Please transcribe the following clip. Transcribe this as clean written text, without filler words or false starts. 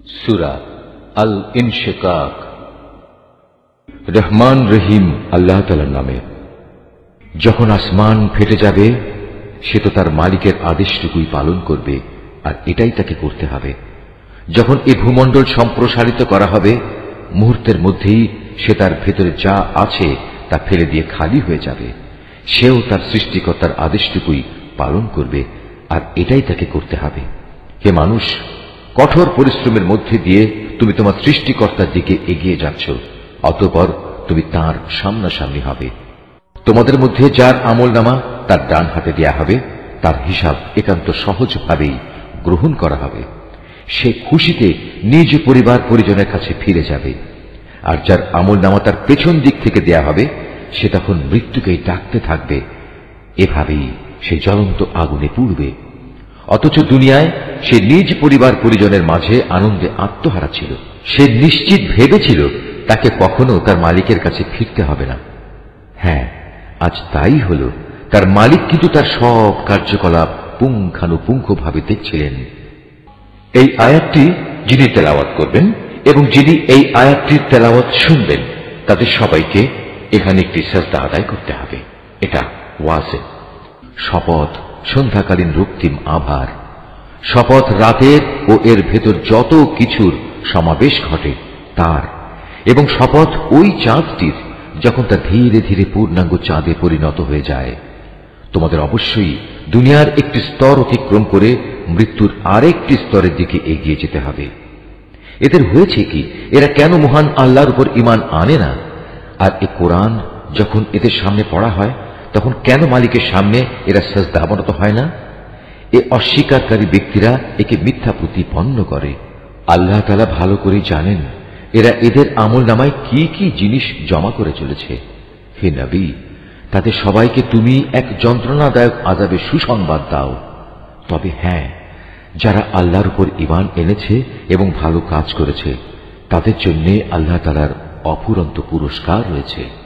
সূরা আল ইনশিকাক। রহমান রহিম আল্লাহ তাআলার নামে। যখন আসমান ফেটে যাবে, সে তো তার মালিকের আদেশটুকুই পালন করবে, আর এটাই তাকে করতে হবে। যখন এই ভূমণ্ডল সম্প্রসারিত করা হবে, মুহূর্তের মধ্যেই সে তার ভেতরে যা আছে তা ফেলে দিয়ে খালি হয়ে যাবে। সেও তার সৃষ্টিকর্তার আদেশটুকুই পালন করবে, আর এটাই তাকে করতে হবে। হে মানুষ, কঠোর পরিশ্রমের মধ্যে দিয়ে তুমি তোমার সৃষ্টিকর্তার দিকে এগিয়ে যাচ্ছ, অতঃপর তুমি তার সামনাসামনি হবে। তোমাদের মধ্যে যার আমলনামা তার ডান হাতে দেয়া হবে, তার হিসাব একান্ত সহজভাবেই গ্রহণ করা হবে। সে খুশিতে নিজ পরিবার পরিজনের কাছে ফিরে যাবে। আর যার আমলনামা তার পেছন দিক থেকে দেয়া হবে, সে তখন মৃত্যুকেই ডাকতে থাকবে। এভাবেই সে জ্বলন্ত আগুনে পুড়বে। অথচ দুনিয়ায় সে নিজ পরিবার পরিজনের মাঝে আনন্দে আত্মহারা ছিল। সে নিশ্চিত ভেবেছিল তাকে কখনো তার মালিকের কাছে ফিরতে হবে না। হ্যাঁ, আজ তাই হল। তার মালিক কিন্তু তার সব কার্যকলাপ পুঙ্খানুপুঙ্খভাবে দেখছিলেন। এই আয়াতটি যিনি তেলাওয়াত করবেন এবং যিনি এই আয়াতটির তেলাওয়াত শুনবেন, তাদের সবাইকে এখানে একটি সাজদা আদায় করতে হবে। এটা ওয়াজিব। শপথ সন্ধ্যাকালীন রক্তিম আভার, শপথ রাতের ও এর ভেতর যত কিছুর সমাবেশ ঘটে তার, এবং শপথ ওই চাঁদটির যখন তা ধীরে ধীরে পূর্ণাঙ্গ চাঁদে পরিণত হয়ে যায়। তোমাদের অবশ্যই দুনিয়ার একটি স্তর অতিক্রম করে মৃত্যুর আরেকটি স্তরের দিকে এগিয়ে যেতে হবে। এদের হয়েছে কি? এরা কেন মহান আল্লাহর উপর ঈমান আনে না? আর এ কোরআন যখন এদের সামনে পড়া হয়, তখন কেন মালিকের সামনে এরা সাজদা অবনত হয় না? এ অস্বীকারী ব্যক্তিরা একে মিথ্যা প্রতিপন্ন করে। আল্লাহ তাআলা ভালো করে জানেন এরা এদের আমলনামায় কি কি জিনিস জমা করে চলেছে। হে নবী, তাদের সবাইকে তুমি এক যন্ত্রণাদায়ক আযাবের সুসংবাদ দাও। তবে হ্যাঁ, যারা আল্লাহর উপর ঈমান এনেছে এবং ভালো কাজ করেছে, তাদের জন্য আল্লাহ তাআলার অফুরন্ত পুরস্কার রয়েছে।